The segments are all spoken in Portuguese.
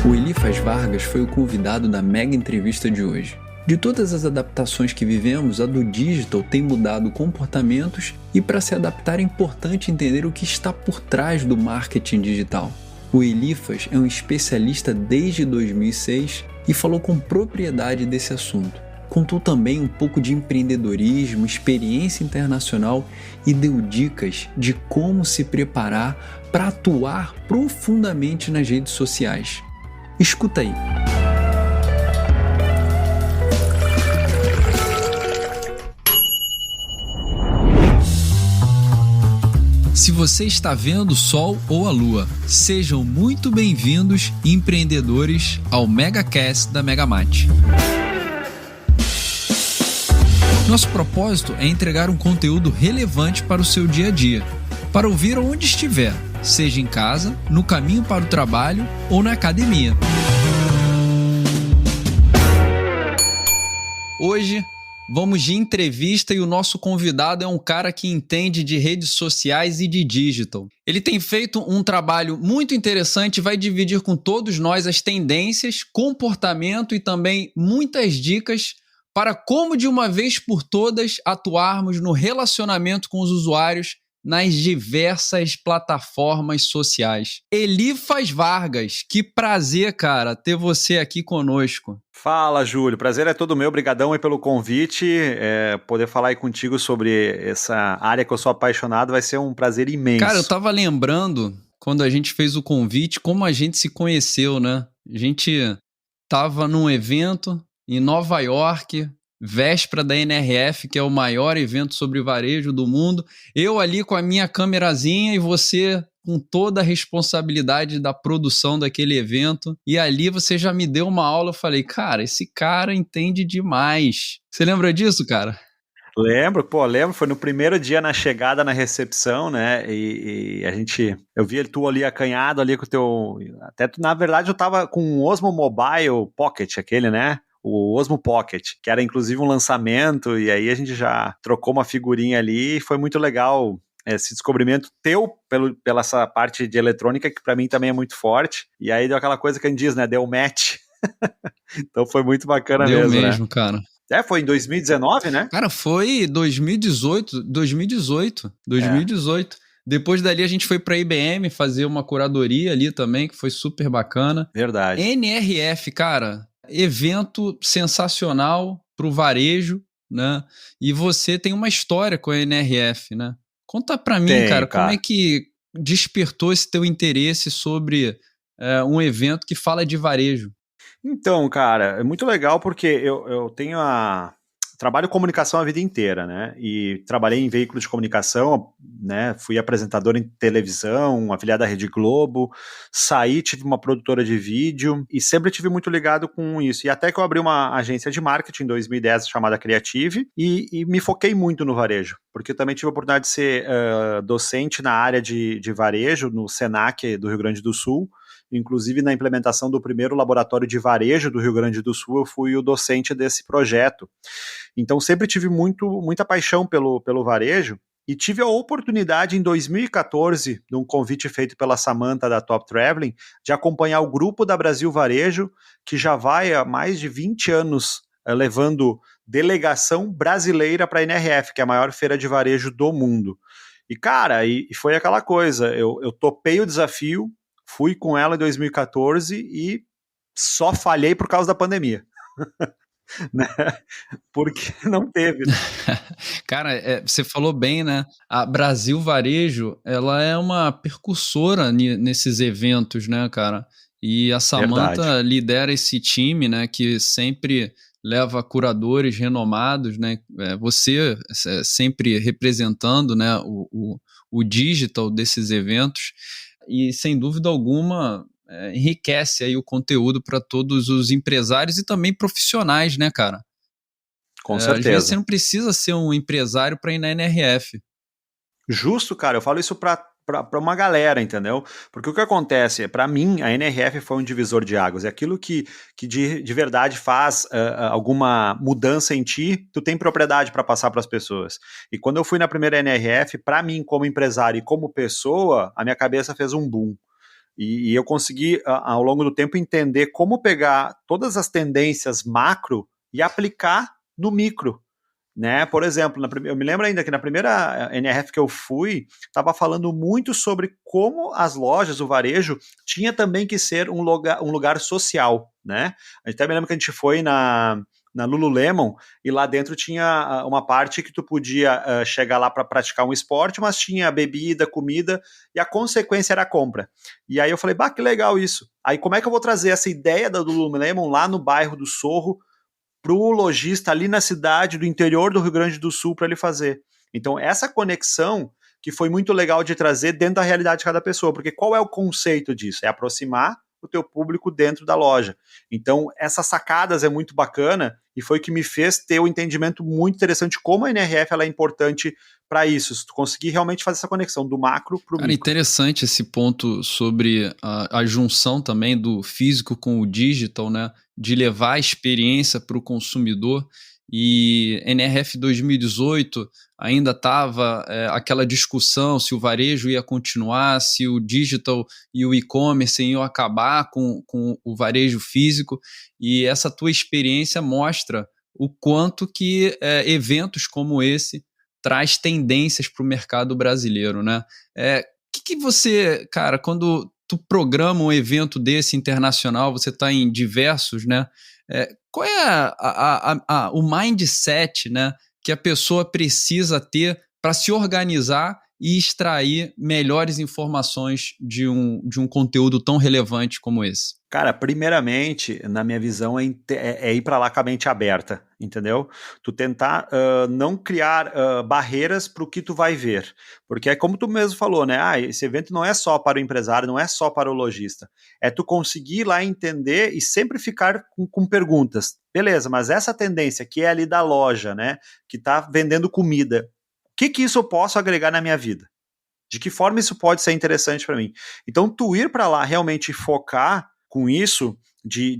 O Elifas Vargas foi o convidado da mega entrevista de hoje. De todas as adaptações que vivemos, a do digital tem mudado comportamentos e para se adaptar é importante entender o que está por trás do marketing digital. O Elifas é um especialista desde 2006 e falou com propriedade desse assunto. Contou também um pouco de empreendedorismo, experiência internacional e deu dicas de como se preparar para atuar profundamente nas redes sociais. Escuta aí. Se você está vendo o Sol ou a Lua, sejam muito bem-vindos, empreendedores, ao MegaCast da Megamate. Nosso propósito é entregar um conteúdo relevante para o seu dia a dia, para ouvir onde estiver, seja em casa, no caminho para o trabalho ou na academia. Hoje vamos de entrevista e o nosso convidado é um cara que entende de redes sociais e de digital. Ele tem feito um trabalho muito interessante e vai dividir com todos nós as tendências, comportamento e também muitas dicas para como de uma vez por todas atuarmos no relacionamento com os usuários nas diversas plataformas sociais. Elifas Vargas, que prazer, cara, ter você aqui conosco. Fala, Júlio, prazer é todo meu, obrigadão aí pelo convite, poder falar aí contigo sobre essa área que eu sou apaixonado vai ser um prazer imenso. Cara, eu tava lembrando, quando a gente fez o convite, como a gente se conheceu, né? A gente tava num evento em Nova York, véspera da NRF, que é o maior evento sobre varejo do mundo. Eu ali com a minha câmerazinha e você com toda a responsabilidade da produção daquele evento. E ali você já me deu uma aula. Eu falei, cara, esse cara entende demais. Você lembra disso, cara? Lembro. Foi no primeiro dia na chegada, na recepção, né, e eu vi tu ali acanhado ali com o teu, até tu, na verdade eu tava com o Osmo Mobile Pocket, aquele, né, o Osmo Pocket, que era inclusive um lançamento, e aí a gente já trocou uma figurinha ali, e foi muito legal esse descobrimento teu pela essa parte de eletrônica, que pra mim também é muito forte, e aí deu aquela coisa que a gente diz, né, deu match. Então foi muito bacana deu mesmo, mesmo, né? Cara. Foi em 2019, né? Cara, foi 2018. Depois dali a gente foi para a IBM fazer uma curadoria ali também, que foi super bacana. Verdade. NRF, cara, evento sensacional pro varejo, né? E você tem uma história com a NRF, né? Conta para mim, cara, como é que despertou esse teu interesse sobre um evento que fala de varejo? Então, cara, é muito legal porque eu tenho trabalho comunicação a vida inteira, né? E trabalhei em veículos de comunicação, né? Fui apresentador em televisão, afiliado à Rede Globo, tive uma produtora de vídeo e sempre tive muito ligado com isso. E até que eu abri uma agência de marketing em 2010 chamada Creative e me foquei muito no varejo, porque eu também tive a oportunidade de ser docente na área de varejo no Senac do Rio Grande do Sul. Inclusive, na implementação do primeiro laboratório de varejo do Rio Grande do Sul, eu fui o docente desse projeto. Então, sempre tive muita paixão pelo varejo e tive a oportunidade, em 2014, de um convite feito pela Samantha da Top Traveling, de acompanhar o grupo da Brasil Varejo, que já vai há mais de 20 anos levando delegação brasileira para a NRF, que é a maior feira de varejo do mundo. E, cara, foi aquela coisa, eu topei o desafio, fui com ela em 2014 e só falhei por causa da pandemia. Né? Porque não teve. Cara, você falou bem, né? A Brasil Varejo, ela é uma percursora nesses eventos, né, cara? E a Samantha lidera esse time, né, que sempre leva curadores renomados, né? Você sempre representando, né, o digital desses eventos. E, sem dúvida alguma, enriquece aí o conteúdo para todos os empresários e também profissionais, né, cara? Com certeza. Às vezes você não precisa ser um empresário para ir na NRF. Justo, cara. Eu falo isso para uma galera, entendeu? Porque o que acontece, para mim, a NRF foi um divisor de águas. É aquilo que de verdade faz alguma mudança em ti, tu tem propriedade para passar para as pessoas. E quando eu fui na primeira NRF, para mim, como empresário e como pessoa, a minha cabeça fez um boom. E eu consegui, ao longo do tempo, entender como pegar todas as tendências macro e aplicar no micro. Né? Por exemplo, eu me lembro ainda que na primeira NRF que eu fui, estava falando muito sobre como as lojas, o varejo, tinha também que ser um lugar social. Né? Até me lembro que a gente foi na Lululemon e lá dentro tinha uma parte que tu podia chegar lá para praticar um esporte, mas tinha bebida, comida e a consequência era a compra. E aí eu falei, bah, que legal isso. Aí como é que eu vou trazer essa ideia da Lululemon lá no bairro do Sorro para o lojista ali na cidade do interior do Rio Grande do Sul para ele fazer? Então essa conexão que foi muito legal de trazer dentro da realidade de cada pessoa, porque qual é o conceito disso? É aproximar o teu público dentro da loja. Então, essas sacadas é muito bacana e foi o que me fez ter um entendimento muito interessante de como a NRF ela é importante para isso, se tu conseguir realmente fazer essa conexão do macro para o micro. Interessante esse ponto sobre a junção também do físico com o digital, né? De levar a experiência para o consumidor. E NRF 2018 ainda estava aquela discussão se o varejo ia continuar, se o digital e o e-commerce iam acabar com o varejo físico, e essa tua experiência mostra o quanto que eventos como esse traz tendências para o mercado brasileiro, né? Que você, cara, quando tu programa um evento desse internacional, você está em diversos, né? Qual é o mindset, né, que a pessoa precisa ter para se organizar e extrair melhores informações de um conteúdo tão relevante como esse? Cara, primeiramente, na minha visão, é ir para lá com a mente aberta, entendeu? Tu tentar não criar barreiras para o que tu vai ver. Porque é como tu mesmo falou, né? Esse evento não é só para o empresário, não é só para o lojista. É tu conseguir ir lá entender e sempre ficar com perguntas. Beleza, mas essa tendência que é ali da loja, né? Que está vendendo comida, o que isso eu posso agregar na minha vida? De que forma isso pode ser interessante para mim? Então, tu ir para lá realmente focar com isso, de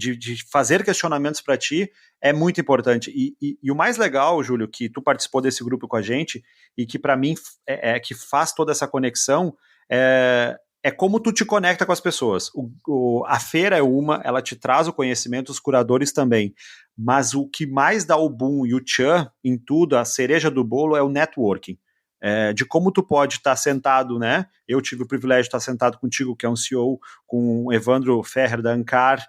fazer questionamentos para ti, é muito importante. E o mais legal, Júlio, que tu participou desse grupo com a gente, e que para mim que faz toda essa conexão, é como tu te conecta com as pessoas. A feira é ela te traz o conhecimento, os curadores também. Mas o que mais dá o boom e o tchan em tudo, a cereja do bolo, é o networking. De como tu pode estar sentado, né? Eu tive o privilégio de estar sentado contigo, que é um CEO, com o Evandro Ferrer da Ancar,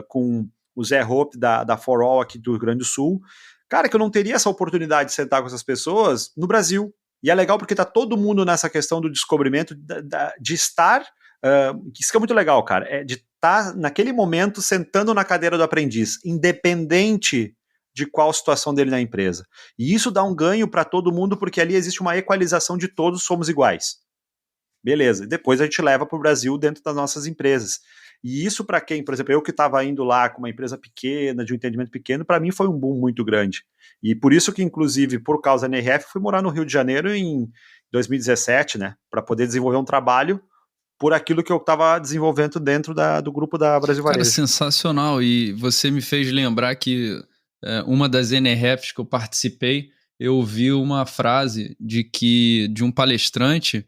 com o Zé Hope da For All aqui do Rio Grande do Sul. Cara, que eu não teria essa oportunidade de sentar com essas pessoas no Brasil. E é legal porque tá todo mundo nessa questão do descobrimento, de estar... isso que é muito legal, cara, de estar naquele momento sentando na cadeira do aprendiz, independente de qual situação dele na empresa. E isso dá um ganho para todo mundo, porque ali existe uma equalização de todos somos iguais. Beleza. Depois a gente leva para o Brasil dentro das nossas empresas. E isso para quem, por exemplo, eu que estava indo lá com uma empresa pequena, de um entendimento pequeno, para mim foi um boom muito grande. E por isso que, inclusive, por causa da NRF, fui morar no Rio de Janeiro em 2017, né? Para poder desenvolver um trabalho por aquilo que eu estava desenvolvendo dentro do grupo da Brasil Varejo. Cara, sensacional. E você me fez lembrar que uma das NRFs que eu participei, eu ouvi uma frase de um palestrante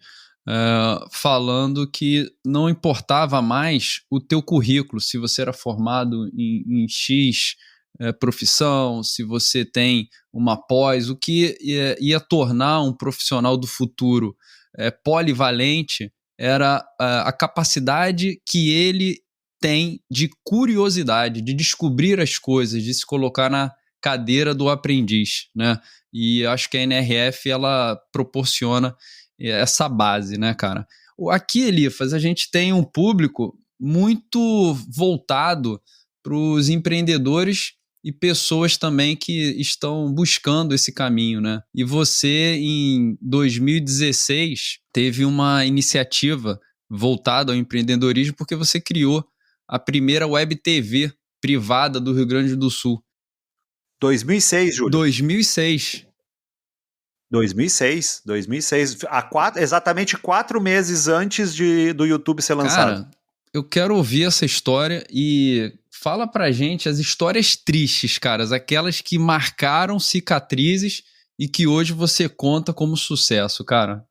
falando que não importava mais o teu currículo, se você era formado em X profissão, se você tem uma pós, o que ia tornar um profissional do futuro polivalente era a capacidade que ele tem de curiosidade, de descobrir as coisas, de se colocar na cadeira do aprendiz, né? E acho que a NRF, ela proporciona essa base, né, cara? Aqui, Elifas, a gente tem um público muito voltado para os empreendedores e pessoas também que estão buscando esse caminho, né? E você, em 2016, teve uma iniciativa voltada ao empreendedorismo porque você criou a primeira web TV privada do Rio Grande do Sul. 2006, Júlio. 2006. 2006. Exatamente 4 meses antes do YouTube ser lançado. Cara, eu quero ouvir essa história e fala pra gente as histórias tristes, caras, aquelas que marcaram cicatrizes e que hoje você conta como sucesso, cara.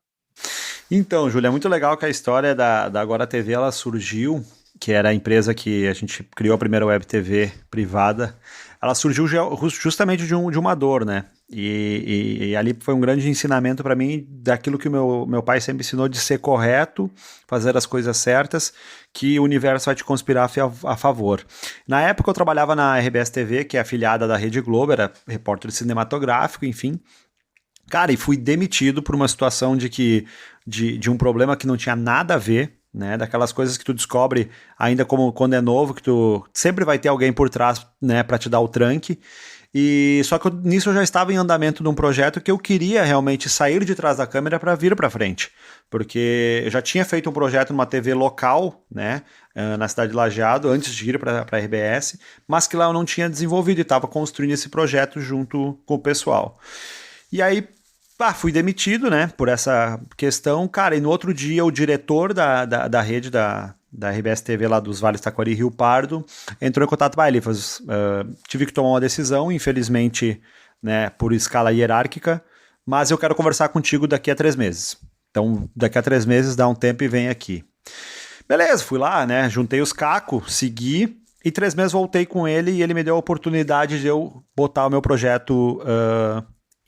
Então, Júlia, é muito legal que a história da Agora TV ela surgiu, que era a empresa que a gente criou a primeira web TV privada. Ela surgiu justamente de uma dor, né? E ali foi um grande ensinamento para mim daquilo que o meu pai sempre ensinou de ser correto, fazer as coisas certas, que o universo vai te conspirar a favor. Na época eu trabalhava na RBS TV, que é afiliada da Rede Globo, era repórter cinematográfico, enfim. Cara, e fui demitido por uma situação de um problema que não tinha nada a ver, né? Daquelas coisas que tu descobre ainda como quando é novo, que tu sempre vai ter alguém por trás, né, para te dar o tranque. E só que nisso eu já estava em andamento de um projeto que eu queria realmente sair de trás da câmera para vir para frente, porque eu já tinha feito um projeto numa TV local, né, na cidade de Lajeado, antes de ir para a RBS, mas que lá eu não tinha desenvolvido e estava construindo esse projeto junto com o pessoal. E aí fui demitido, né, por essa questão, cara, e no outro dia o diretor da rede da RBS TV lá dos Vales Taquari e Rio Pardo entrou em contato, Elifas, tive que tomar uma decisão, infelizmente, né, por escala hierárquica, mas eu quero conversar contigo daqui a 3 meses. Então, daqui a 3 meses, dá um tempo e vem aqui. Beleza, fui lá, né, juntei os cacos, segui, e 3 meses voltei com ele e ele me deu a oportunidade de eu botar o meu projeto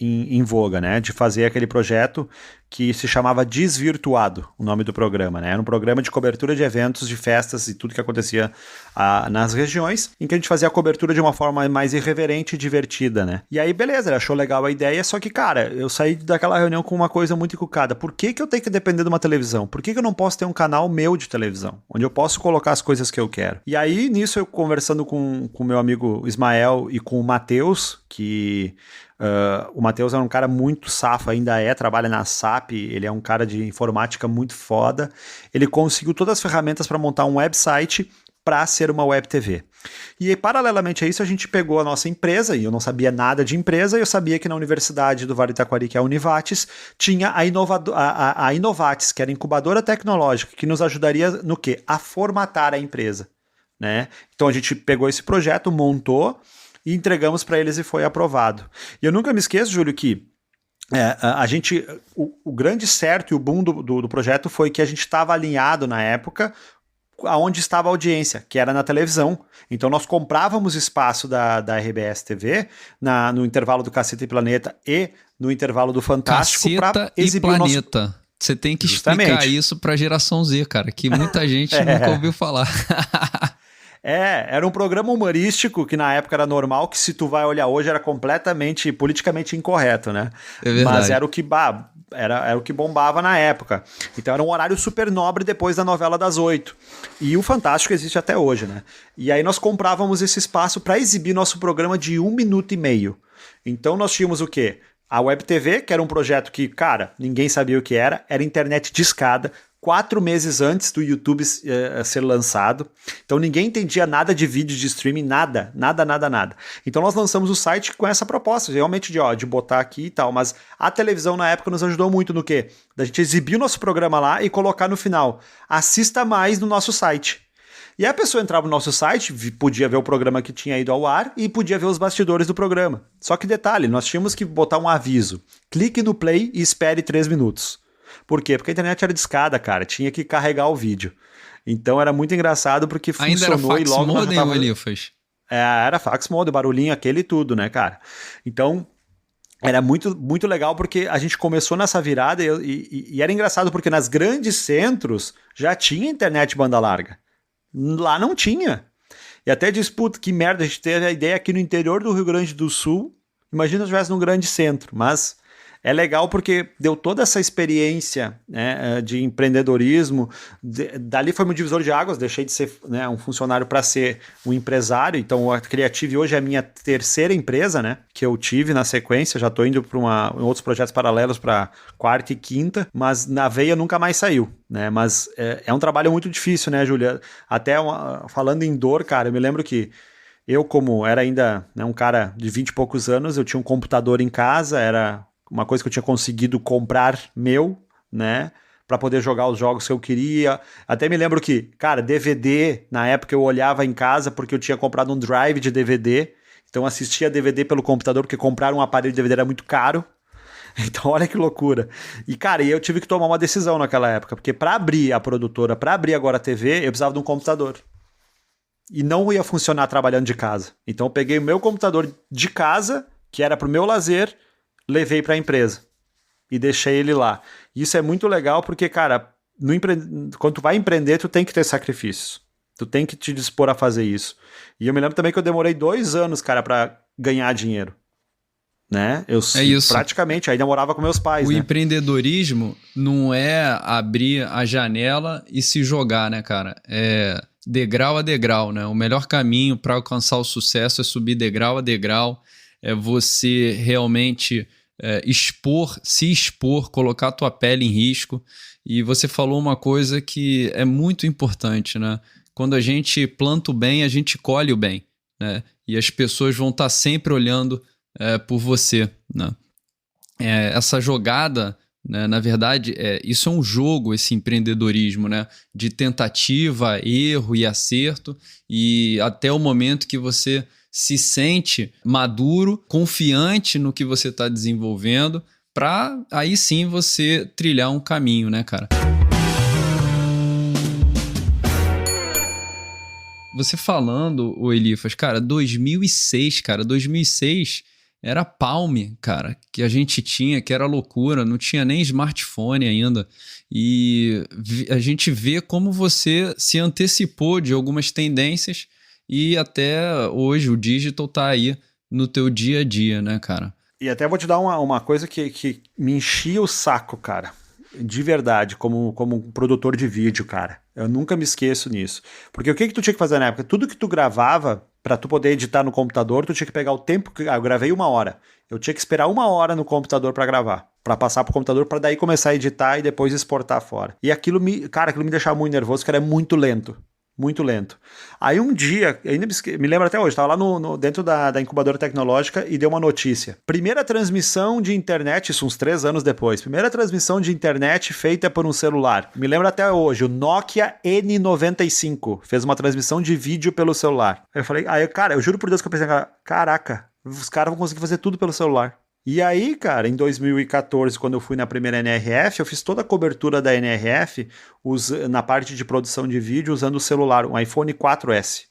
em voga, né, de fazer aquele projeto que se chamava Desvirtuado, o nome do programa, né, era um programa de cobertura de eventos, de festas e tudo que acontecia nas regiões, em que a gente fazia a cobertura de uma forma mais irreverente e divertida, né, e aí beleza, ele achou legal a ideia, só que cara, eu saí daquela reunião com uma coisa muito encucada, por que eu tenho que depender de uma televisão? Por que eu não posso ter um canal meu de televisão, onde eu posso colocar as coisas que eu quero? E aí, nisso eu conversando com o meu amigo Ismael e com o Matheus, que o Matheus é um cara muito safo, ainda trabalha na SAP, ele é um cara de informática muito foda. Ele conseguiu todas as ferramentas para montar um website para ser uma web TV. E paralelamente a isso, a gente pegou a nossa empresa, e eu não sabia nada de empresa, e eu sabia que na Universidade do Vale do Taquari, que é a Univates, tinha a Inovates, que era a incubadora tecnológica, que nos ajudaria no quê? A formatar a empresa, né? Então a gente pegou esse projeto, montou, e entregamos para eles e foi aprovado. E eu nunca me esqueço, Júlio, que o grande certo e o boom do projeto foi que a gente estava alinhado na época aonde estava a audiência, que era na televisão. Então nós comprávamos espaço da RBS TV no intervalo do Caceta e Planeta e no intervalo do Fantástico para exibir o nosso... Planeta. Você tem que explicar isso para a geração Z, cara, que muita gente nunca ouviu falar. Era um programa humorístico que na época era normal, que se tu vai olhar hoje era completamente politicamente incorreto, né? É verdade. Mas era o que bombava na época. Então era um horário super nobre depois da novela das 8. E o Fantástico existe até hoje, né? E aí nós comprávamos esse espaço para exibir nosso programa de 1 minuto e meio. Então nós tínhamos o quê? A Web TV, que era um projeto que, cara, ninguém sabia o que era internet discada, 4 meses antes do YouTube ser lançado. Então ninguém entendia nada de vídeo de streaming, nada. Então nós lançamos o site com essa proposta, realmente de botar aqui e tal, mas a televisão na época nos ajudou muito no quê? Da gente exibir o nosso programa lá e colocar no final, assista mais no nosso site. E a pessoa entrava no nosso site, podia ver o programa que tinha ido ao ar e podia ver os bastidores do programa. Só que detalhe, nós tínhamos que botar um aviso, clique no play e espere 3 minutos. Por quê? Porque a internet era discada, cara. Tinha que carregar o vídeo. Então era muito engraçado porque funcionou e logo nós já tava... Era fax modem, barulhinho aquele e tudo, né, cara? Então era muito, muito legal porque a gente começou nessa virada e era engraçado porque nas grandes centros já tinha internet banda larga. Lá não tinha. E até disse, puta, que merda, a gente teve a ideia aqui no interior do Rio Grande do Sul. Imagina se tivesse num grande centro, mas... É legal porque deu toda essa experiência, né, de empreendedorismo. Dali foi meu divisor de águas, deixei de ser, né, um funcionário para ser um empresário. Então a Creative hoje é a minha 3ª empresa, né, que eu tive na sequência. Já estou indo para outros projetos paralelos para 4ª e 5ª, mas na veia nunca mais saiu. Né? Mas é um trabalho muito difícil, né, Júlia? Até falando em dor, cara, eu me lembro que eu, como era ainda, né, um cara de 20 e poucos anos, eu tinha um computador em casa, era... uma coisa que eu tinha conseguido comprar né, para poder jogar os jogos que eu queria. Até me lembro que, cara, DVD, na época eu olhava em casa porque eu tinha comprado um drive de DVD, então assistia DVD pelo computador, porque comprar um aparelho de DVD era muito caro. Então, olha que loucura. E, cara, eu tive que tomar uma decisão naquela época, porque para abrir a produtora, para abrir agora a TV, eu precisava de um computador. E não ia funcionar trabalhando de casa. Então, eu peguei o meu computador de casa, que era pro meu lazer, levei para a empresa e deixei ele lá. Isso é muito legal porque, cara, quando tu vai empreender, tu tem que ter sacrifícios. Tu tem que te dispor a fazer isso. E eu me lembro também que eu demorei 2 anos, cara, para ganhar dinheiro. Né? É isso. Praticamente, ainda morava com meus pais. O né? empreendedorismo não é abrir a janela e se jogar, né, cara? É degrau a degrau, né? O melhor caminho para alcançar o sucesso é subir degrau a degrau, é você realmente se expor, colocar a tua pele em risco. E você falou uma coisa que é muito importante, né? Quando a gente planta o bem, a gente colhe o bem, né? E as pessoas vão estar sempre olhando por você, né? Essa jogada, né, na verdade, isso é um jogo, esse empreendedorismo, né, de tentativa, erro e acerto, e até o momento que você se sente maduro, confiante no que você está desenvolvendo, para aí sim você trilhar um caminho, né, cara? Você falando, o Elifas, cara, 2006 era Palm, cara, que a gente tinha, que era loucura, não tinha nem smartphone ainda. E a gente vê como você se antecipou de algumas tendências e até hoje o digital tá aí no teu dia a dia, né, cara? E até vou te dar uma coisa que me enchia o saco, cara. De verdade, como produtor de vídeo, cara. Eu nunca me esqueço nisso. Porque o que tu tinha que fazer na época? Tudo que tu gravava, pra tu poder editar no computador, tu tinha que pegar o tempo que... eu gravei 1 hora. Eu tinha que esperar 1 hora no computador pra gravar. Pra passar pro computador, pra daí começar a editar e depois exportar fora. E aquilo me deixava muito nervoso, porque era muito lento. Muito lento. Aí um dia, ainda me lembro até hoje, estava lá dentro da incubadora tecnológica e deu uma notícia. Primeira transmissão de internet, isso uns 3 anos depois, primeira transmissão de internet feita por um celular. Me lembro até hoje, o Nokia N95 fez uma transmissão de vídeo pelo celular. Eu falei, cara, eu juro por Deus que eu pensei, caraca, os caras vão conseguir fazer tudo pelo celular. E aí, cara, em 2014, quando eu fui na primeira NRF, eu fiz toda a cobertura da NRF na parte de produção de vídeo usando o celular, um iPhone 4S.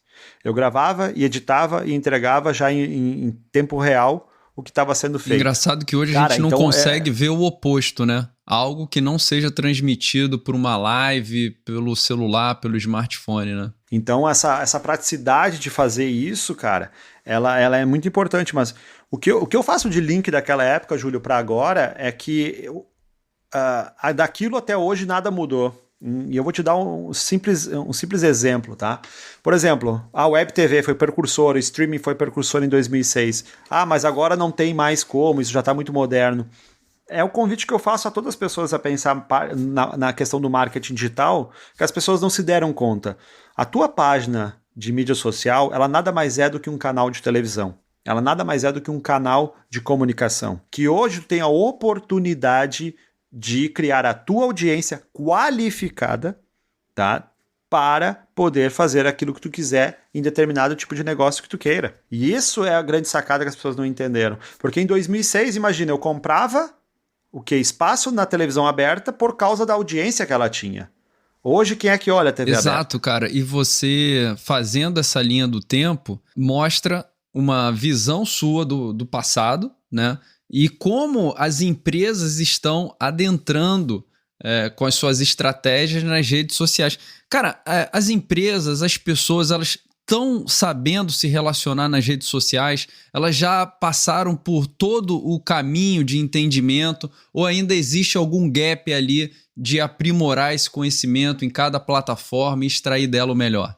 Eu gravava e editava e entregava já em tempo real o que estava sendo feito. Engraçado que hoje a gente não consegue ver o oposto, né? Algo que não seja transmitido por uma live, pelo celular, pelo smartphone, né? Então, essa praticidade de fazer isso, cara, ela é muito importante, mas o que eu faço de link daquela época, Júlio, para agora, é que daquilo até hoje nada mudou. E eu vou te dar um simples exemplo, tá? Por exemplo, a Web TV foi precursora, o streaming foi precursor em 2006. Mas agora não tem mais como, isso já está muito moderno. É o convite que eu faço a todas as pessoas a pensar na questão do marketing digital, que as pessoas não se deram conta. A tua página de mídia social, ela nada mais é do que um canal de televisão. Ela nada mais é do que um canal de comunicação. Que hoje tu tem a oportunidade de criar a tua audiência qualificada, tá? Para poder fazer aquilo que tu quiser em determinado tipo de negócio que tu queira. E isso é a grande sacada que as pessoas não entenderam. Porque em 2006, imagina, eu comprava espaço na televisão aberta por causa da audiência que ela tinha. Hoje, quem é que olha a TV aberta? Exato, cara. E você fazendo essa linha do tempo mostra uma visão sua do passado, né? E como as empresas estão adentrando com as suas estratégias nas redes sociais. Cara, as empresas, as pessoas, elas estão sabendo se relacionar nas redes sociais, elas já passaram por todo o caminho de entendimento, ou ainda existe algum gap ali de aprimorar esse conhecimento em cada plataforma e extrair dela o melhor?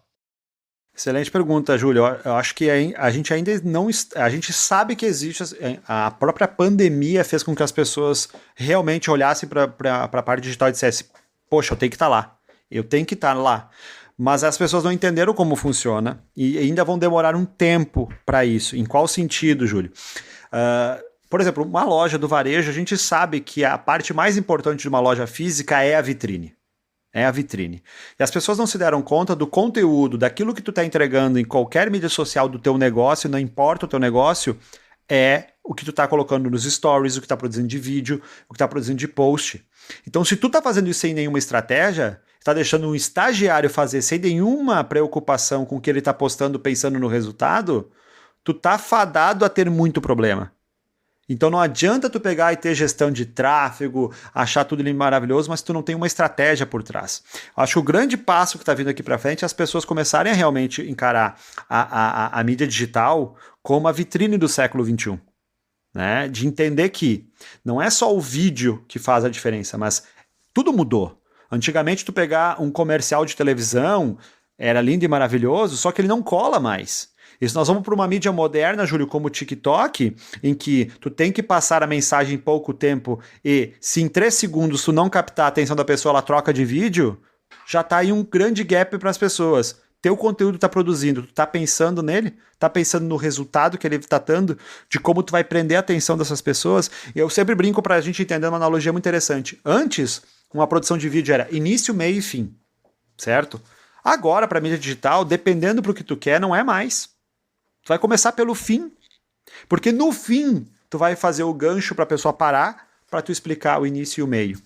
Excelente pergunta, Júlio. Eu acho que a gente ainda não... A gente sabe que existe... A própria pandemia fez com que as pessoas realmente olhassem para a parte digital e dissessem, poxa, eu tenho que estar lá. Eu tenho que estar lá. Mas as pessoas não entenderam como funciona e ainda vão demorar um tempo para isso. Em qual sentido, Júlio? Por exemplo, uma loja do varejo, a gente sabe que a parte mais importante de uma loja física é a vitrine. É a vitrine. E as pessoas não se deram conta do conteúdo, daquilo que tu está entregando em qualquer mídia social do teu negócio, não importa o teu negócio, é o que tu tá colocando nos stories, o que tá produzindo de vídeo, o que tá produzindo de post. Então, se tu tá fazendo isso sem nenhuma estratégia, tá deixando um estagiário fazer sem nenhuma preocupação com o que ele tá postando, pensando no resultado, tu tá fadado a ter muito problema. Então não adianta tu pegar e ter gestão de tráfego, achar tudo lindo e maravilhoso, mas tu não tem uma estratégia por trás. Acho que o grande passo que está vindo aqui para frente é as pessoas começarem a realmente encarar a mídia digital como a vitrine do século XXI. Né? De entender que não é só o vídeo que faz a diferença, mas tudo mudou. Antigamente tu pegar um comercial de televisão era lindo e maravilhoso, só que ele não cola mais. E se nós vamos para uma mídia moderna, Júlio, como o TikTok, em que tu tem que passar a mensagem em pouco tempo e se em 3 segundos tu não captar a atenção da pessoa, ela troca de vídeo, já tá aí um grande gap para as pessoas. Teu conteúdo tá produzindo, tu tá pensando nele, tá pensando no resultado que ele tá dando, de como tu vai prender a atenção dessas pessoas. E eu sempre brinco pra gente entender uma analogia muito interessante. Antes, uma produção de vídeo era início, meio e fim, certo? Agora, para mídia digital, dependendo pro que tu quer, não é mais. Tu vai começar pelo fim, porque no fim tu vai fazer o gancho para a pessoa parar para tu explicar o início e o meio.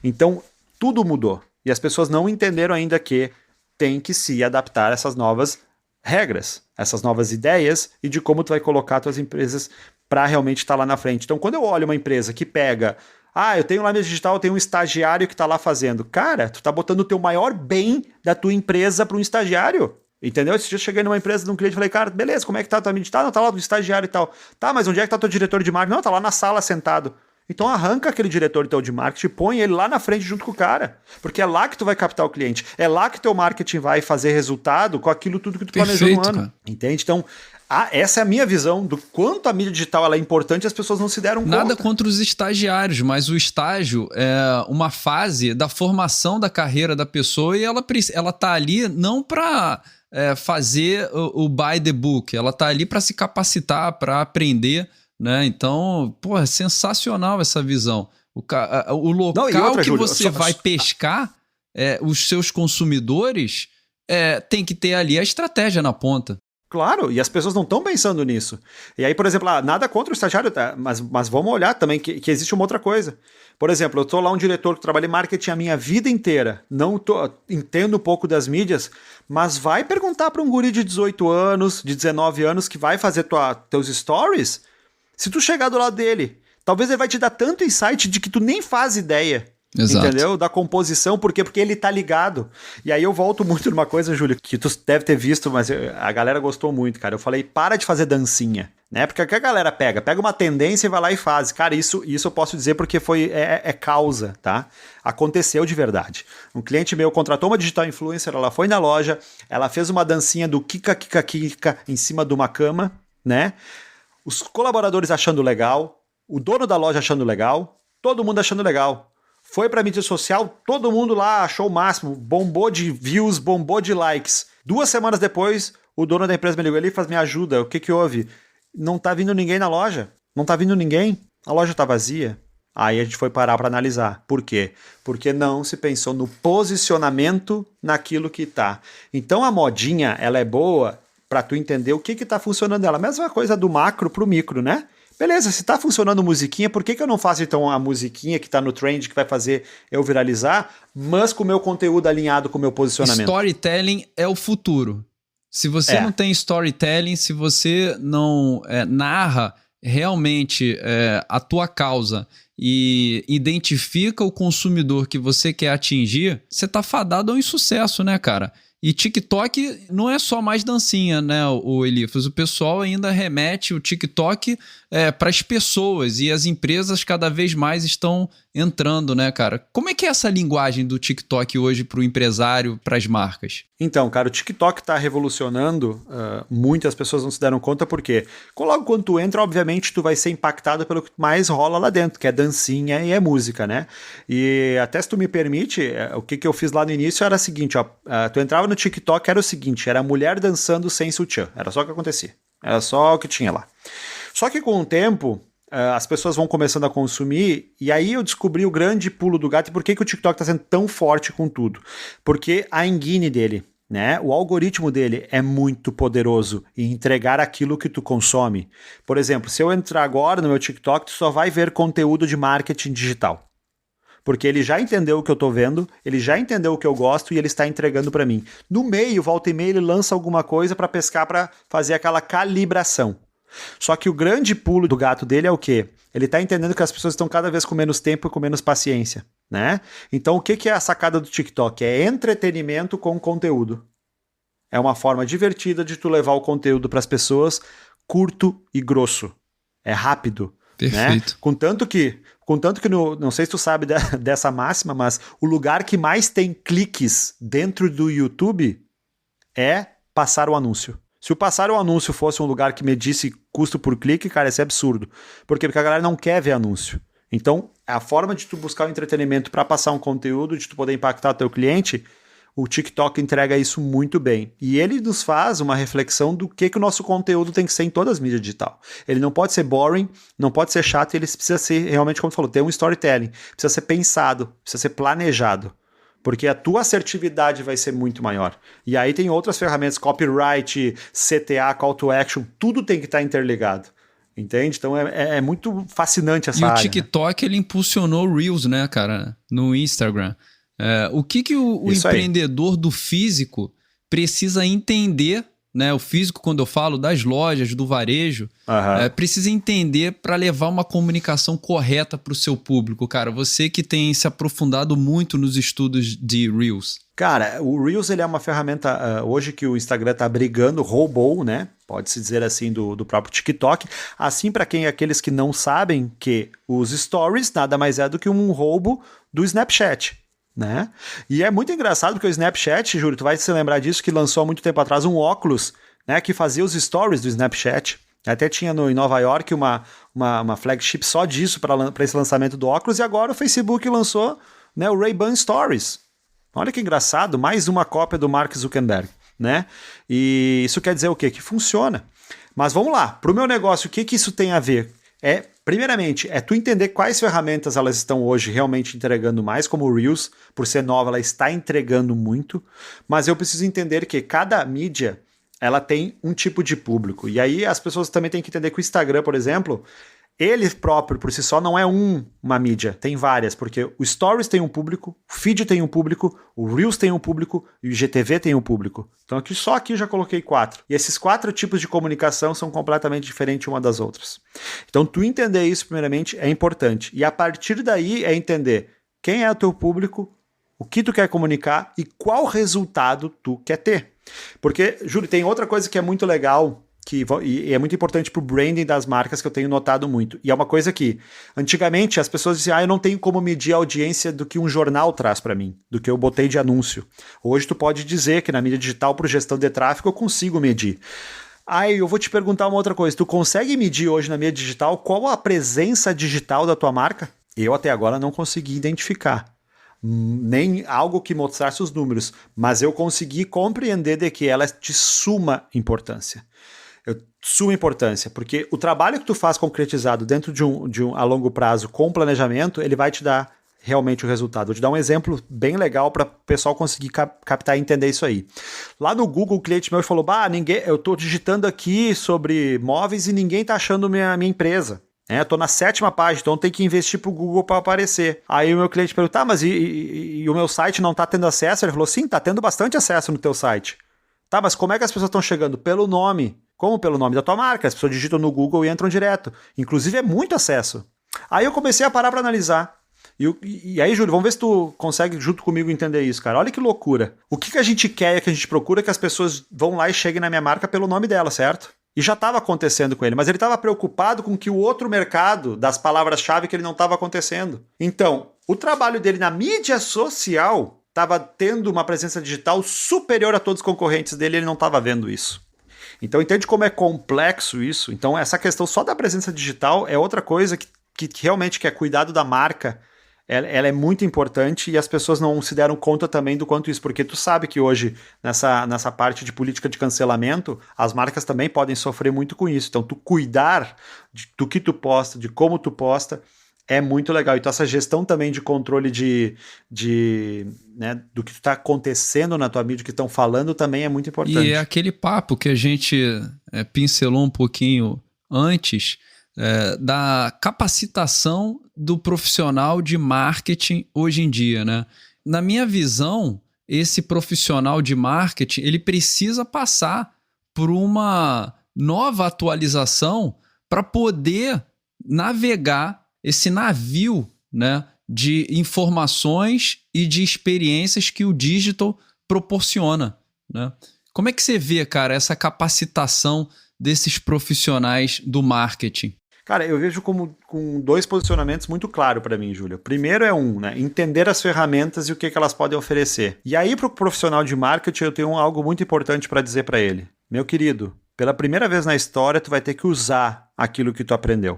Então, tudo mudou. E as pessoas não entenderam ainda que tem que se adaptar a essas novas regras, essas novas ideias e de como tu vai colocar tuas empresas para realmente estar lá na frente. Então, quando eu olho uma empresa que pega, eu tenho lá mídia digital, eu tenho um estagiário que está lá fazendo. Cara, tu tá botando o teu maior bem da tua empresa para um estagiário. Entendeu? Esse dia eu cheguei numa empresa de um cliente e falei, cara, beleza, como é que tá a tua mídia? Não, tá lá do estagiário e tal. Tá, mas onde é que tá o teu diretor de marketing? Não, tá lá na sala sentado. Então arranca aquele diretor teu de marketing e põe ele lá na frente junto com o cara. Porque é lá que tu vai captar o cliente. É lá que teu marketing vai fazer resultado com aquilo tudo que tu planejou no ano. Cara. Entende? Então, essa é a minha visão do quanto a mídia digital ela é importante e as pessoas não se deram conta. Nada contra os estagiários, mas o estágio é uma fase da formação da carreira da pessoa e ela tá ali não para fazer o by the book, ela tá ali para se capacitar, para aprender, né? Então, pô, é sensacional essa visão. O local não, outra, que Júlio, você vai pescar os seus consumidores tem que ter ali a estratégia na ponta. Claro, e as pessoas não estão pensando nisso. E aí, por exemplo, nada contra o estagiário, tá? mas vamos olhar também que existe uma outra coisa. Por exemplo, eu tô lá um diretor que trabalha em marketing a minha vida inteira, entendo um pouco das mídias, mas vai perguntar para um guri de 18 anos, de 19 anos, que vai fazer teus stories, se tu chegar do lado dele, talvez ele vai te dar tanto insight de que tu nem faz ideia. Exato. Entendeu? Da composição, por quê? Porque ele tá ligado. E aí eu volto muito numa coisa, Júlio, que tu deve ter visto, mas a galera gostou muito, cara. Eu falei, para de fazer dancinha, né? Porque o que a galera pega uma tendência e vai lá e faz. Cara, isso eu posso dizer porque é causa, tá? Aconteceu de verdade. Um cliente meu contratou uma digital influencer, ela foi na loja, ela fez uma dancinha do Kika Kika Kika em cima de uma cama, né? Os colaboradores achando legal, o dono da loja achando legal, todo mundo achando legal. Foi pra mídia social, todo mundo lá achou o máximo, bombou de views, bombou de likes. 2 semanas depois, o dono da empresa me ligou ali e falou, me ajuda, o que houve? Não tá vindo ninguém na loja, não tá vindo ninguém, a loja tá vazia. Aí a gente foi parar para analisar. Por quê? Porque não se pensou no posicionamento naquilo que tá. Então a modinha, ela é boa para tu entender o que tá funcionando dela. Mesma coisa do macro pro micro, né? Beleza, se tá funcionando musiquinha, por que eu não faço então a musiquinha que tá no trend que vai fazer eu viralizar, mas com o meu conteúdo alinhado com o meu posicionamento? Storytelling é o futuro. Se você não tem storytelling, se você não narra realmente a tua causa e identifica o consumidor que você quer atingir, você tá fadado ao insucesso, né, cara? E TikTok não é só mais dancinha, né, o Eliphas? O pessoal ainda remete o TikTok para as pessoas e as empresas cada vez mais estão entrando, né, cara? Como é que é essa linguagem do TikTok hoje para o empresário, para as marcas? Então, cara, o TikTok está revolucionando, muitas pessoas não se deram conta porque logo quando tu entra, obviamente, tu vai ser impactado pelo que mais rola lá dentro, que é dancinha e é música, né? E até se tu me permite, o que eu fiz lá no início era o seguinte, ó, tu entrava no TikTok, era o seguinte, era mulher dançando sem sutiã, era só o que acontecia, era só o que tinha lá. Só que com o tempo, as pessoas vão começando a consumir, e aí eu descobri o grande pulo do gato e por que o TikTok está sendo tão forte com tudo. Porque a engine dele, né? O algoritmo dele é muito poderoso em entregar aquilo que tu consome. Por exemplo, se eu entrar agora no meu TikTok, tu só vai ver conteúdo de marketing digital. Porque ele já entendeu o que eu tô vendo, ele já entendeu o que eu gosto e ele está entregando para mim. No meio, volta e meia, ele lança alguma coisa para pescar, para fazer aquela calibração. Só que o grande pulo do gato dele é o quê? Ele está entendendo que as pessoas estão cada vez com menos tempo e com menos paciência, né? Então, o que é a sacada do TikTok? É entretenimento com conteúdo. É uma forma divertida de tu levar o conteúdo para as pessoas, curto e grosso. É rápido. Perfeito. Né? Contanto que não sei se tu sabe dessa máxima, mas o lugar que mais tem cliques dentro do YouTube é passar o anúncio. Se o passar o anúncio fosse um lugar que medisse custo por clique, cara, isso é absurdo. Por quê? Porque a galera não quer ver anúncio. Então, a forma de tu buscar o entretenimento para passar um conteúdo, de tu poder impactar o teu cliente, o TikTok entrega isso muito bem. E ele nos faz uma reflexão do que o nosso conteúdo tem que ser em todas as mídias digitais. Ele não pode ser boring, não pode ser chato, ele precisa ser, realmente, como tu falou, ter um storytelling. Precisa ser pensado, precisa ser planejado. Porque a tua assertividade vai ser muito maior. E aí tem outras ferramentas, copyright, CTA, call to action, tudo tem que estar interligado. Entende? Então é muito fascinante essa área. E o TikTok, ele impulsionou o Reels, né, cara? No Instagram. O que o empreendedor do físico precisa entender, né? O físico, quando eu falo das lojas, do varejo, precisa entender para levar uma comunicação correta para o seu público, cara. Você que tem se aprofundado muito nos estudos de Reels. Cara, o Reels ele é uma ferramenta, hoje que o Instagram está brigando, roubou, né? Pode-se dizer assim, do próprio TikTok. Assim, para aqueles que não sabem que os stories nada mais é do que um roubo do Snapchat. Né? E é muito engraçado porque o Snapchat, Júlio, tu vai se lembrar disso, que lançou há muito tempo atrás um óculos, né, que fazia os stories do Snapchat. Até tinha em Nova York uma flagship só disso para esse lançamento do óculos, e agora o Facebook lançou, né, o Ray-Ban Stories. Olha que engraçado, mais uma cópia do Mark Zuckerberg, né? E isso quer dizer o quê? Que funciona. Mas vamos lá, para o meu negócio, o que isso tem a ver? Primeiramente, tu entender quais ferramentas elas estão hoje realmente entregando mais, como o Reels, por ser nova, ela está entregando muito, mas eu preciso entender que cada mídia, ela tem um tipo de público. E aí as pessoas também têm que entender que o Instagram, por exemplo, ele próprio, por si só, não é uma mídia, tem várias, porque o Stories tem um público, o Feed tem um público, o Reels tem um público e o IGTV tem um público. Então só aqui eu já coloquei 4. E esses 4 tipos de comunicação são completamente diferentes uma das outras. Então tu entender isso, primeiramente, é importante. E a partir daí é entender quem é o teu público, o que tu quer comunicar e qual resultado tu quer ter. Porque, Júlio, tem outra coisa que é muito legal, e é muito importante para o branding das marcas, que eu tenho notado muito. E é uma coisa que, antigamente, as pessoas diziam, eu não tenho como medir a audiência do que um jornal traz para mim, do que eu botei de anúncio. Hoje tu pode dizer que na mídia digital, por gestão de tráfego, eu consigo medir. Eu vou te perguntar uma outra coisa. Tu consegue medir hoje na mídia digital qual a presença digital da tua marca? Eu até agora não consegui identificar. Nem algo que mostrasse os números, mas eu consegui compreender de que ela é de suma importância. Suma importância, porque o trabalho que tu faz concretizado dentro de um a longo prazo com planejamento, ele vai te dar realmente o resultado. Vou te dar um exemplo bem legal para o pessoal conseguir captar e entender isso aí. Lá no Google, o cliente meu falou, eu estou digitando aqui sobre móveis e ninguém está achando minha empresa. Estou na 7ª página, então tem que investir para o Google para aparecer. Aí o meu cliente perguntou, mas e o meu site não está tendo acesso? Ele falou, sim, está tendo bastante acesso no teu site. Tá, mas como é que as pessoas estão chegando? Pelo nome. Como pelo nome da tua marca? As pessoas digitam no Google e entram direto. Inclusive é muito acesso. Aí eu comecei a parar para analisar. E aí, Júlio, vamos ver se tu consegue junto comigo entender isso, cara. Olha que loucura. O que a gente quer, que a gente procura, é que as pessoas vão lá e cheguem na minha marca pelo nome dela, certo? E já estava acontecendo com ele, mas ele estava preocupado com que o outro mercado das palavras-chave que ele não estava acontecendo. Então, o trabalho dele na mídia social estava tendo uma presença digital superior a todos os concorrentes dele, ele não estava vendo isso. Então entende como é complexo isso? Então essa questão só da presença digital é outra coisa que realmente que é cuidado da marca, ela é muito importante e as pessoas não se deram conta também do quanto isso, porque tu sabe que hoje nessa parte de política de cancelamento, as marcas também podem sofrer muito com isso. Então tu cuidar do que tu posta, de como tu posta, É muito legal. Então, essa gestão também de controle né, do que está acontecendo na tua mídia, o que estão falando, também é muito importante. E é aquele papo que a gente pincelou um pouquinho antes, da capacitação do profissional de marketing hoje em dia, né? Na minha visão, esse profissional de marketing, ele precisa passar por uma nova atualização para poder navegar esse navio, né, de informações e de experiências que o digital proporciona, né? Como é que você vê, cara, essa capacitação desses profissionais do marketing? Cara, eu vejo com dois posicionamentos muito claros para mim, Júlia. Primeiro é né, entender as ferramentas e o que elas podem oferecer. E aí, para o profissional de marketing, eu tenho algo muito importante para dizer para ele. Meu querido, pela primeira vez na história, tu vai ter que usar aquilo que tu aprendeu.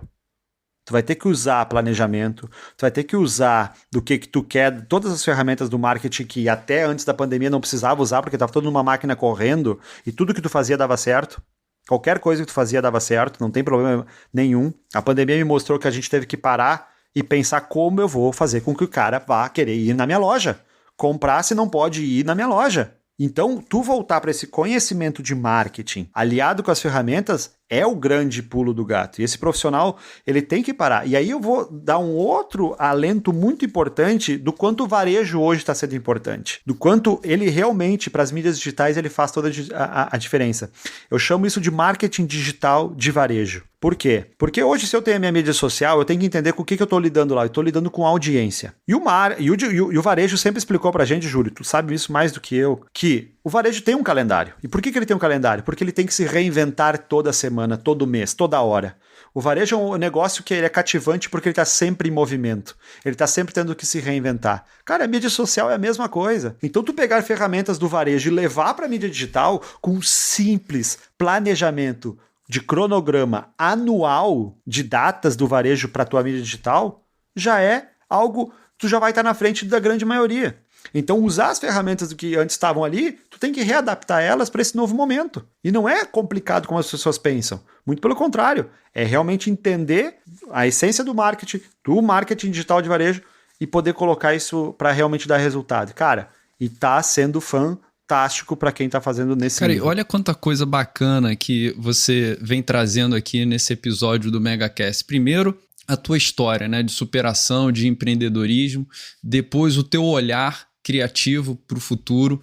Tu vai ter que usar planejamento, tu vai ter que usar do que tu quer, todas as ferramentas do marketing que até antes da pandemia não precisava usar, porque estava toda uma máquina correndo e tudo que tu fazia dava certo. Qualquer coisa que tu fazia dava certo, não tem problema nenhum. A pandemia me mostrou que a gente teve que parar e pensar como eu vou fazer com que o cara vá querer ir na minha loja. Comprar se não pode ir na minha loja. Então, tu voltar para esse conhecimento de marketing aliado com as ferramentas é o grande pulo do gato. E esse profissional, ele tem que parar. E aí eu vou dar um outro alento muito importante do quanto o varejo hoje está sendo importante. Do quanto ele realmente, para as mídias digitais, ele faz toda a diferença. Eu chamo isso de marketing digital de varejo. Por quê? Porque hoje, se eu tenho a minha mídia social, eu tenho que entender com o que eu estou lidando lá. Eu estou lidando com audiência. E o varejo sempre explicou para a gente, Júlio, tu sabe isso mais do que eu, que o varejo tem um calendário. E por que ele tem um calendário? Porque ele tem que se reinventar toda semana, todo mês, toda hora. O varejo é um negócio que ele é cativante porque ele está sempre em movimento. Ele está sempre tendo que se reinventar. Cara, a mídia social é a mesma coisa. Então, tu pegar ferramentas do varejo e levar para a mídia digital com um simples planejamento de cronograma anual de datas do varejo para a tua mídia digital, já é algo, tu já vai estar na frente da grande maioria. Então, usar as ferramentas que antes estavam ali, tu tem que readaptar elas para esse novo momento. E não é complicado como as pessoas pensam. Muito pelo contrário. É realmente entender a essência do marketing digital de varejo e poder colocar isso para realmente dar resultado. Cara, e tá sendo fantástico para quem tá fazendo nesse nível. Cara, olha quanta coisa bacana que você vem trazendo aqui nesse episódio do MegaCast. Primeiro, a tua história, né, de superação, de empreendedorismo. Depois, o teu olhar criativo para o futuro,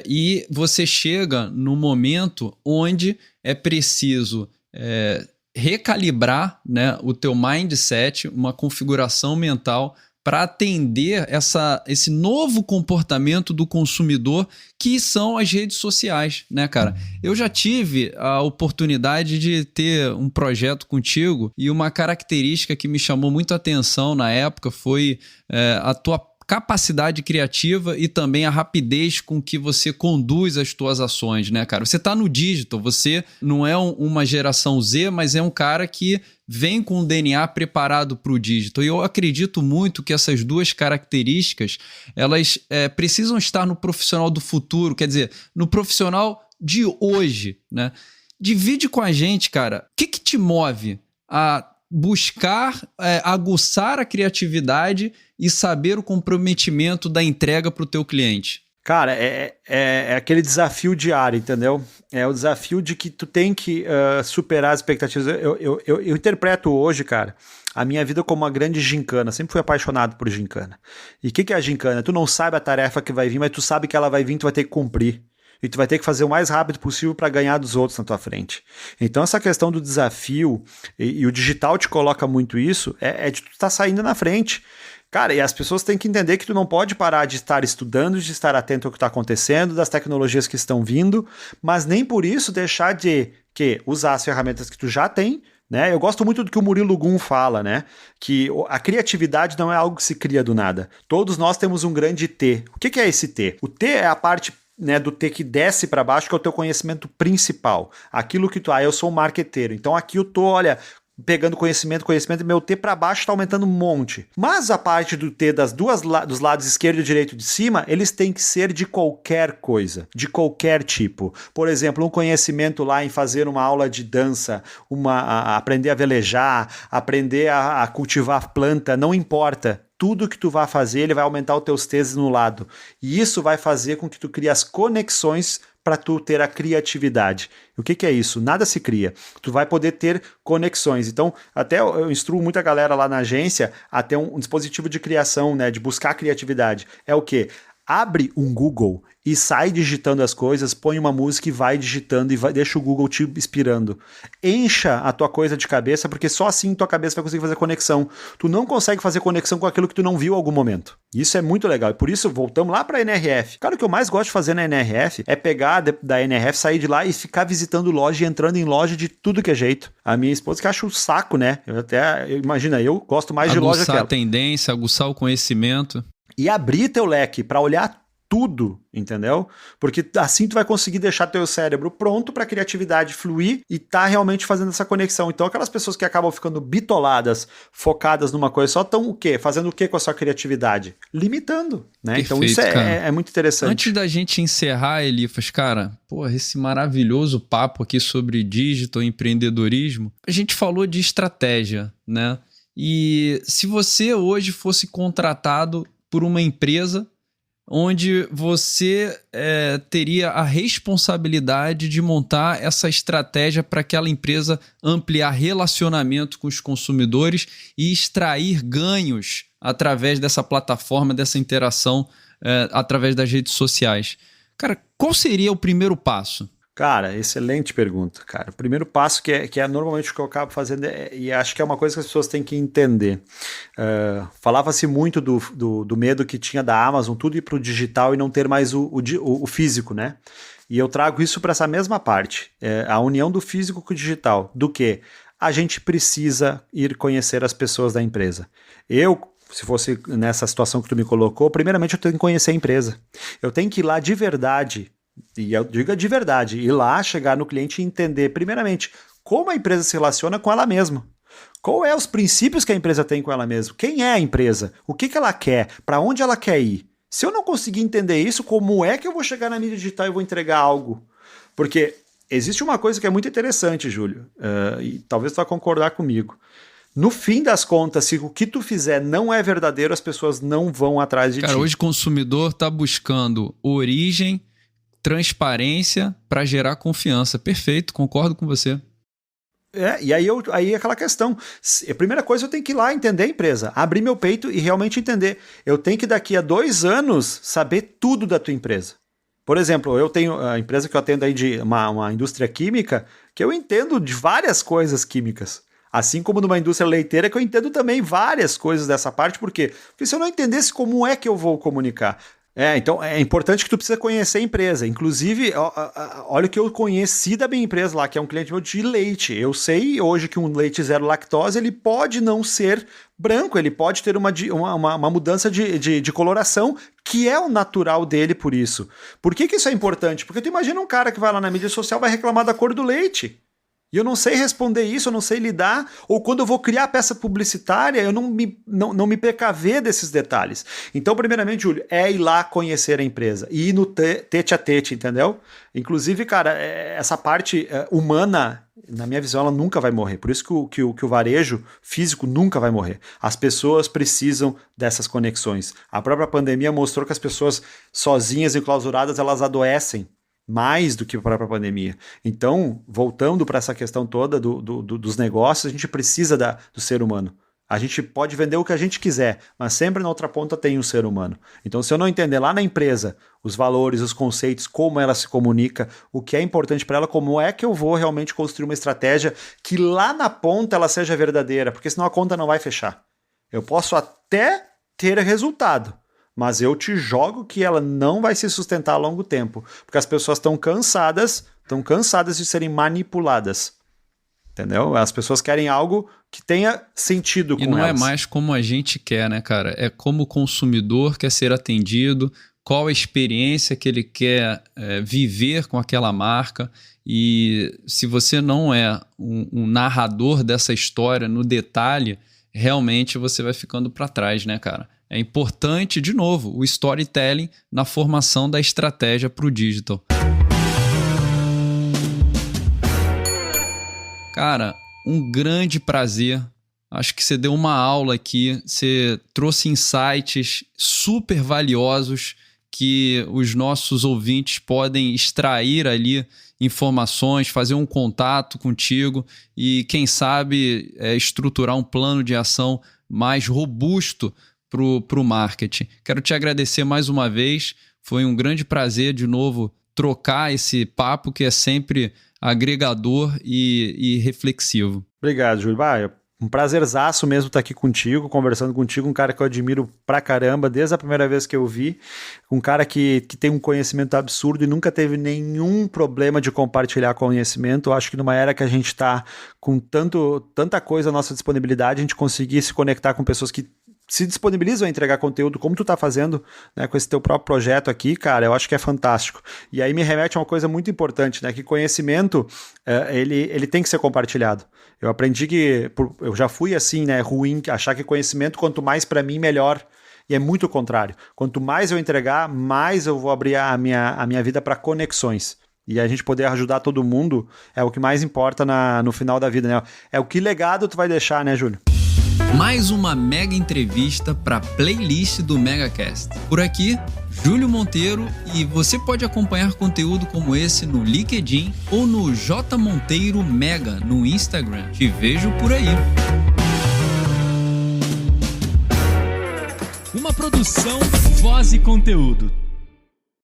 e você chega no momento onde é preciso recalibrar, né, o teu mindset, uma configuração mental para atender esse novo comportamento do consumidor que são as redes sociais, né, cara? Eu já tive a oportunidade de ter um projeto contigo e uma característica que me chamou muito a atenção na época foi a tua capacidade criativa e também a rapidez com que você conduz as tuas ações, né, cara? Você tá no digital, você não é uma geração Z, mas é um cara que vem com o DNA preparado para o digital. E eu acredito muito que essas duas características, elas precisam estar no profissional do futuro, quer dizer, no profissional de hoje, né? Divide com a gente, cara, o que te move a buscar aguçar a criatividade e saber o comprometimento da entrega para o teu cliente? Cara, é aquele desafio diário, entendeu? É o desafio de que tu tem que superar as expectativas. Eu interpreto hoje, cara, a minha vida como uma grande gincana. Sempre fui apaixonado por gincana. E o que é a gincana? Tu não sabe a tarefa que vai vir, mas tu sabe que ela vai vir e tu vai ter que cumprir. E tu vai ter que fazer o mais rápido possível para ganhar dos outros na tua frente. Então essa questão do desafio, e o digital te coloca muito isso, é de tu estar saindo na frente. Cara, e as pessoas têm que entender que tu não pode parar de estar estudando, de estar atento ao que está acontecendo, das tecnologias que estão vindo, mas nem por isso deixar de usar as ferramentas que tu já tem, né? Eu gosto muito do que o Murilo Gun fala, né? Que a criatividade não é algo que se cria do nada. Todos nós temos um grande T. O que é esse T? O T é a parte, né, do T que desce para baixo, que é o teu conhecimento principal. Aquilo que eu sou um marqueteiro. Então aqui eu tô, olha, pegando conhecimento, e meu T para baixo está aumentando um monte. Mas a parte do T dos lados esquerdo e direito de cima, eles têm que ser de qualquer coisa, de qualquer tipo. Por exemplo, um conhecimento lá em fazer uma aula de dança, aprender a velejar, aprender a cultivar planta, não importa. Tudo que tu vai fazer, ele vai aumentar os teus T's no lado. E isso vai fazer com que tu crie as conexões para tu ter a criatividade. O que é isso? Nada se cria. Tu vai poder ter conexões. Então, até eu instruo muita galera lá na agência a ter um dispositivo de criação, né, de buscar criatividade. É o quê? Abre um Google e sai digitando as coisas, põe uma música e vai digitando e deixa o Google te inspirando. Encha a tua coisa de cabeça, porque só assim tua cabeça vai conseguir fazer conexão. Tu não consegue fazer conexão com aquilo que tu não viu em algum momento. Isso é muito legal. E por isso, voltamos lá para a NRF. Cara, o que eu mais gosto de fazer na NRF é pegar da NRF, sair de lá e ficar visitando loja e entrando em loja de tudo que é jeito. A minha esposa que acha um saco, né? Imagina, eu gosto mais de loja que ela. Aguçar a tendência, aguçar o conhecimento. E abrir teu leque para olhar tudo, entendeu? Porque assim tu vai conseguir deixar teu cérebro pronto para a criatividade fluir e tá realmente fazendo essa conexão. Então aquelas pessoas que acabam ficando bitoladas, focadas numa coisa só, estão o quê? Fazendo o quê com a sua criatividade? Limitando, né? Perfeito, então isso é muito interessante. Antes da gente encerrar, Elifas, cara, porra, esse maravilhoso papo aqui sobre digital empreendedorismo, a gente falou de estratégia, né? E se você hoje fosse contratado por uma empresa onde você teria a responsabilidade de montar essa estratégia para aquela empresa ampliar relacionamento com os consumidores e extrair ganhos através dessa plataforma, dessa interação através das redes sociais. Cara, qual seria o primeiro passo? Cara, excelente pergunta, cara. O primeiro passo que é normalmente o que eu acabo fazendo e acho que é uma coisa que as pessoas têm que entender. Falava-se muito do medo que tinha da Amazon, tudo ir para o digital e não ter mais o físico, né? E eu trago isso para essa mesma parte, a união do físico com o digital. Do que? A gente precisa ir conhecer as pessoas da empresa. Se fosse nessa situação que tu me colocou, primeiramente eu tenho que conhecer a empresa. Eu tenho que ir lá de verdade. E eu digo de verdade, ir lá, chegar no cliente e entender, primeiramente, como a empresa se relaciona com ela mesma. Qual é os princípios que a empresa tem com ela mesma? Quem é a empresa? O que ela quer? Para onde ela quer ir? Se eu não conseguir entender isso, como é que eu vou chegar na mídia digital e vou entregar algo? Porque existe uma coisa que é muito interessante, Júlio, e talvez tu vá concordar comigo. No fim das contas, se o que tu fizer não é verdadeiro, as pessoas não vão atrás de ti. Cara, hoje o consumidor está buscando origem, transparência para gerar confiança. Perfeito, concordo com você. E aí aquela questão. A primeira coisa, eu tenho que ir lá entender a empresa, abrir meu peito e realmente entender. Eu tenho que daqui a 2 anos saber tudo da tua empresa. Por exemplo, eu tenho a empresa que eu atendo aí de uma indústria química, que eu entendo de várias coisas químicas. Assim como numa indústria leiteira, que eu entendo também várias coisas dessa parte. Por quê? Porque se eu não entendesse, como é que eu vou comunicar? Então é importante que tu precisa conhecer a empresa. Inclusive, olha o que eu conheci da minha empresa lá, que é um cliente meu de leite. Eu sei hoje que um leite zero lactose, ele pode não ser branco, ele pode ter uma mudança de coloração, que é o natural dele por isso. Por que isso é importante? Porque tu imagina um cara que vai lá na mídia social e vai reclamar da cor do leite. E eu não sei responder isso, eu não sei lidar, ou quando eu vou criar a peça publicitária, eu não me precaver desses detalhes. Então, primeiramente, Júlio, é ir lá conhecer a empresa, e ir no tete a tete, entendeu? Inclusive, cara, essa parte humana, na minha visão, ela nunca vai morrer. Por isso que o varejo físico nunca vai morrer. As pessoas precisam dessas conexões. A própria pandemia mostrou que as pessoas sozinhas e clausuradas, elas adoecem mais do que a própria pandemia. Então, voltando para essa questão toda dos negócios, a gente precisa do ser humano. A gente pode vender o que a gente quiser, mas sempre na outra ponta tem um ser humano. Então, se eu não entender lá na empresa os valores, os conceitos, como ela se comunica, o que é importante para ela, como é que eu vou realmente construir uma estratégia que lá na ponta ela seja verdadeira, porque senão a conta não vai fechar. Eu posso até ter resultado, mas eu te jogo que ela não vai se sustentar a longo tempo, porque as pessoas estão cansadas de serem manipuladas, entendeu? As pessoas querem algo que tenha sentido com elas. E não é mais como a gente quer, né, cara? É como o consumidor quer ser atendido, qual a experiência que ele quer viver com aquela marca. E se você não é um narrador dessa história no detalhe, realmente você vai ficando para trás, né, cara? É importante, de novo, o storytelling na formação da estratégia para o digital. Cara, um grande prazer. Acho que você deu uma aula aqui, você trouxe insights super valiosos que os nossos ouvintes podem extrair ali informações, fazer um contato contigo e, quem sabe, estruturar um plano de ação mais robusto para o marketing. Quero te agradecer mais uma vez, foi um grande prazer de novo trocar esse papo que é sempre agregador e reflexivo. Obrigado, Júlio. Um prazerzaço mesmo estar aqui contigo, conversando contigo, um cara que eu admiro pra caramba, desde a primeira vez que eu vi, um cara que tem um conhecimento absurdo e nunca teve nenhum problema de compartilhar conhecimento. Eu acho que numa era que a gente está com tanta coisa à nossa disponibilidade, a gente conseguir se conectar com pessoas que se disponibilizam a entregar conteúdo como tu tá fazendo, né, com esse teu próprio projeto aqui, cara, eu acho que é fantástico. E aí me remete a uma coisa muito importante, né, que conhecimento, ele tem que ser compartilhado. Eu aprendi que, eu já fui assim, né, ruim, achar que conhecimento, quanto mais para mim, melhor. E é muito o contrário. Quanto mais eu entregar, mais eu vou abrir a minha vida para conexões. E a gente poder ajudar todo mundo é o que mais importa no final da vida, né? É o que legado tu vai deixar, né, Júlio? Mais uma mega entrevista para a playlist do MegaCast. Por aqui, Júlio Monteiro, e você pode acompanhar conteúdo como esse no LinkedIn ou no J Monteiro Mega no Instagram. Te vejo por aí. Uma produção Voz e Conteúdo.